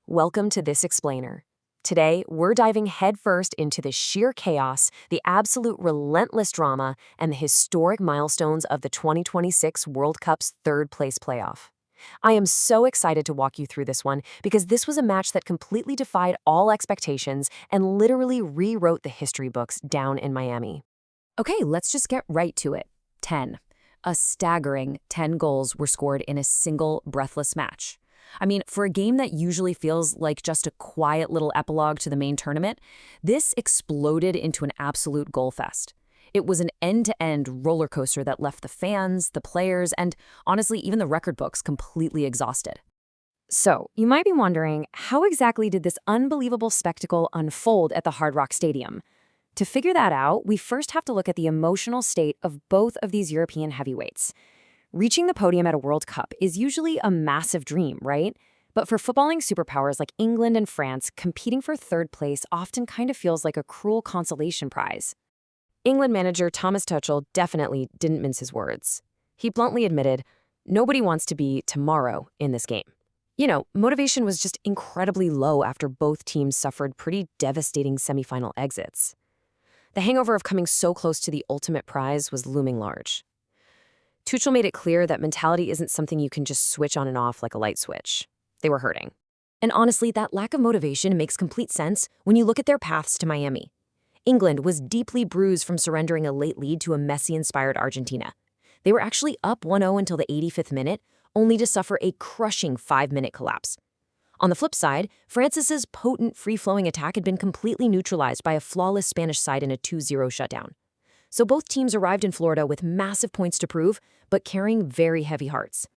Welcome to This Explainer. Today, we're diving headfirst into the sheer chaos, the absolute relentless drama, and the historic milestones of the 2026 World Cup's third-place playoff. I am so excited to walk you through this one because this was a match that completely defied all expectations and literally rewrote the history books down in Miami. Okay, let's just get right to it. 10. A staggering 10 goals were scored in a single breathless match. I mean, for a game that usually feels like just a quiet little epilogue to the main tournament, this exploded into an absolute goal fest. It was an end-to-end roller coaster that left the fans, the players, and honestly, even the record books completely exhausted. So, you might be wondering, how exactly did this unbelievable spectacle unfold at the Hard Rock Stadium? To figure that out, we first have to look at the emotional state of both of these European heavyweights. Reaching the podium at a World Cup is usually a massive dream, right? But for footballing superpowers like England and France, competing for third place often kind of feels like a cruel consolation prize. England manager Thomas Tuchel definitely didn't mince his words. He bluntly admitted, nobody wants to be tomorrow in this game. Motivation was just incredibly low after both teams suffered pretty devastating semifinal exits. The hangover of coming so close to the ultimate prize was looming large. Tuchel made it clear that mentality isn't something you can just switch on and off like a light switch. They were hurting. And honestly, that lack of motivation makes complete sense when you look at their paths to Miami. England was deeply bruised from surrendering a late lead to a Messi-inspired Argentina. They were actually up 1-0 until the 85th minute, only to suffer a crushing 5-minute collapse. On the flip side, France's potent free-flowing attack had been completely neutralized by a flawless Spanish side in a 2-0 shutdown. So both teams arrived in Florida with massive points to prove, but carrying very heavy hearts.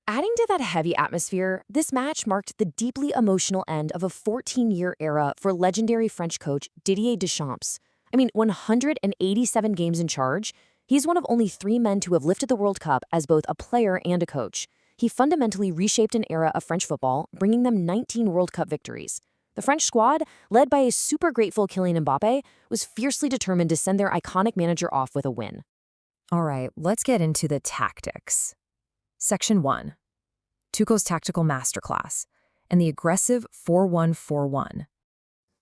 Adding to that heavy atmosphere, this match marked the deeply emotional end of a 14-year era for legendary French coach Didier Deschamps. 187 games in charge. He's one of only 3 men to have lifted the World Cup as both a player and a coach. He fundamentally reshaped an era of French football, bringing them 19 World Cup victories. The French squad, led by a super grateful Kylian Mbappé, was fiercely determined to send their iconic manager off with a win. All right, let's get into the tactics. Section 1. Tuchel's tactical masterclass and the aggressive 4-1-4-1.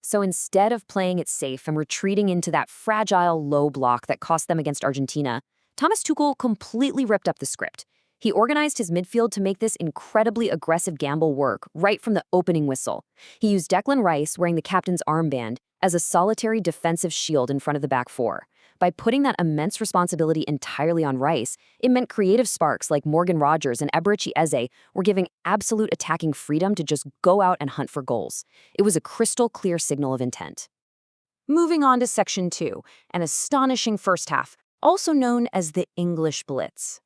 So instead of playing it safe and retreating into that fragile low block that cost them against Argentina, Thomas Tuchel completely ripped up the script. He organized his midfield to make this incredibly aggressive gamble work right from the opening whistle. He used Declan Rice, wearing the captain's armband, as a solitary defensive shield in front of the back four. By putting that immense responsibility entirely on Rice, it meant creative sparks like Morgan Rogers and Eberechi Eze were giving absolute attacking freedom to just go out and hunt for goals. It was a crystal clear signal of intent. Moving on to Section 2, an astonishing first half, also known as the English Blitz.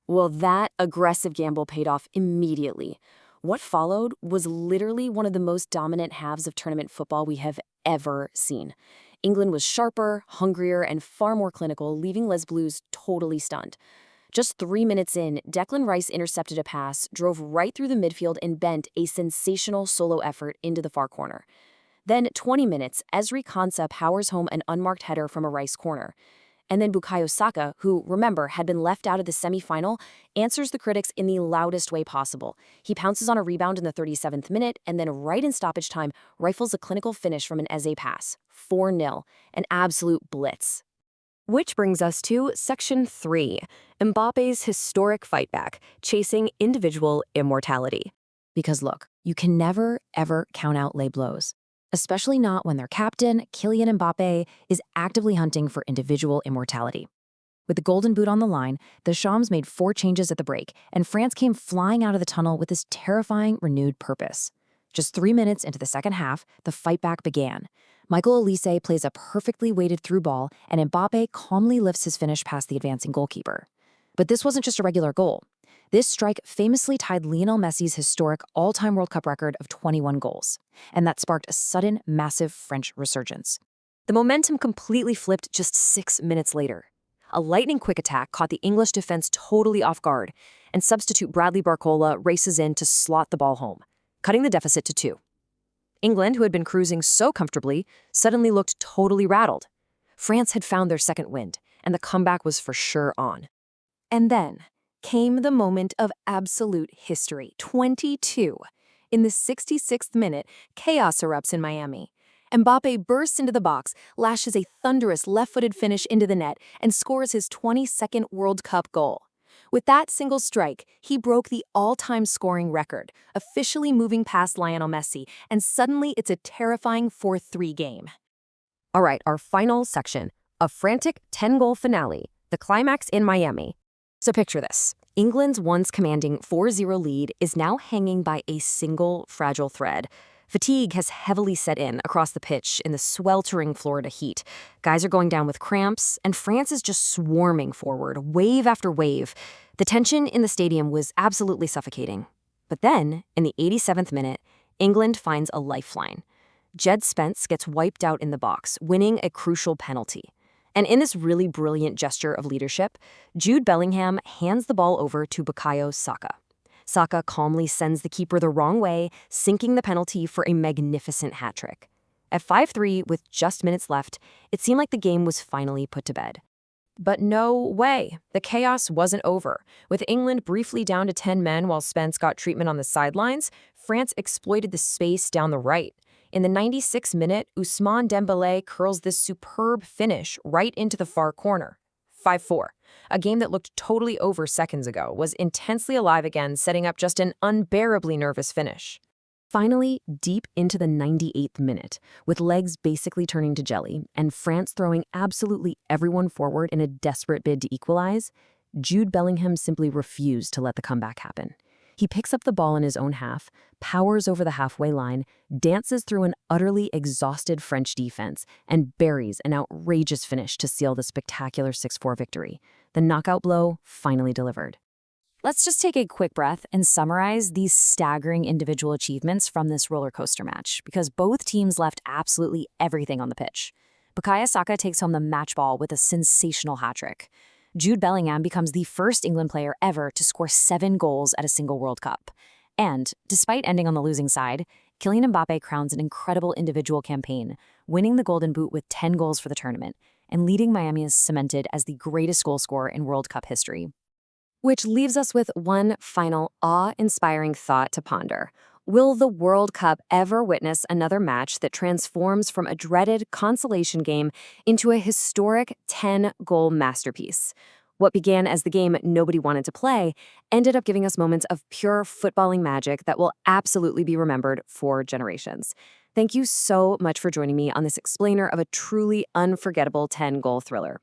Well, that aggressive gamble paid off immediately. What followed was literally one of the most dominant halves of tournament football we have ever seen. England was sharper, hungrier, and far more clinical, leaving Les Blues totally stunned. Just 3 minutes in, Declan Rice intercepted a pass, drove right through the midfield, and bent a sensational solo effort into the far corner. Then, 20 minutes, Ezri Konsa powers home an unmarked header from a Rice corner. And then Bukayo Saka, who, remember, had been left out of the semi-final, answers the critics in the loudest way possible. He pounces on a rebound in the 37th minute, and then right in stoppage time, rifles a clinical finish from an Eze pass. 4-0, an absolute blitz. Which brings us to Section 3, Mbappe's historic fightback, chasing individual immortality. Because look, you can never, ever count out Les Bleus. Especially not when their captain, Kylian Mbappé, is actively hunting for individual immortality. With the golden boot on the line, the Deschamps made 4 changes at the break, and France came flying out of the tunnel with this terrifying, renewed purpose. Just 3 minutes into the second half, the fight back began. Michael Olise plays a perfectly weighted through ball, and Mbappé calmly lifts his finish past the advancing goalkeeper. But this wasn't just a regular goal. This strike famously tied Lionel Messi's historic all-time World Cup record of 21 goals, and that sparked a sudden, massive French resurgence. The momentum completely flipped just 6 minutes later. A lightning-quick attack caught the English defense totally off guard, and substitute Bradley Barcola races in to slot the ball home, cutting the deficit to 2. England, who had been cruising so comfortably, suddenly looked totally rattled. France had found their second wind, and the comeback was for sure on. And then came the moment of absolute history. 22. In the 66th minute, chaos erupts in Miami. Mbappé bursts into the box, lashes a thunderous left-footed finish into the net, and scores his 22nd World Cup goal. With that single strike, he broke the all-time scoring record, officially moving past Lionel Messi, and suddenly it's a terrifying 4-3 game. All right, our final section, a frantic 10-goal finale, the climax in Miami. So picture this. England's once commanding 4-0 lead is now hanging by a single fragile thread. Fatigue has heavily set in across the pitch in the sweltering Florida heat. Guys are going down with cramps, and France is just swarming forward, wave after wave. The tension in the stadium was absolutely suffocating. But then, in the 87th minute, England finds a lifeline. Jed Spence gets wiped out in the box, winning a crucial penalty. And in this really brilliant gesture of leadership, Jude Bellingham hands the ball over to Bukayo Saka. Saka calmly sends the keeper the wrong way, sinking the penalty for a magnificent hat-trick. At 5-3, with just minutes left, it seemed like the game was finally put to bed. But no way. The chaos wasn't over. With England briefly down to 10 men while Spence got treatment on the sidelines, France exploited the space down the right. In the 96th minute, Ousmane Dembélé curls this superb finish right into the far corner. 5-4. A game that looked totally over seconds ago was intensely alive again, setting up just an unbearably nervous finish. Finally, deep into the 98th minute, with legs basically turning to jelly and France throwing absolutely everyone forward in a desperate bid to equalize, Jude Bellingham simply refused to let the comeback happen. He picks up the ball in his own half, powers over the halfway line, dances through an utterly exhausted French defense, and buries an outrageous finish to seal the spectacular 6-4 victory. The knockout blow finally delivered. Let's just take a quick breath and summarize these staggering individual achievements from this roller coaster match, because both teams left absolutely everything on the pitch. Bukayo Saka takes home the match ball with a sensational hat-trick. Jude Bellingham becomes the first England player ever to score 7 goals at a single World Cup. And, despite ending on the losing side, Kylian Mbappé crowns an incredible individual campaign, winning the Golden Boot with 10 goals for the tournament, and leading Miami is cemented as the greatest goal scorer in World Cup history. Which leaves us with one final awe-inspiring thought to ponder. Will the World Cup ever witness another match that transforms from a dreaded consolation game into a historic 10-goal masterpiece? What began as the game nobody wanted to play ended up giving us moments of pure footballing magic that will absolutely be remembered for generations. Thank you so much for joining me on this explainer of a truly unforgettable 10-goal thriller.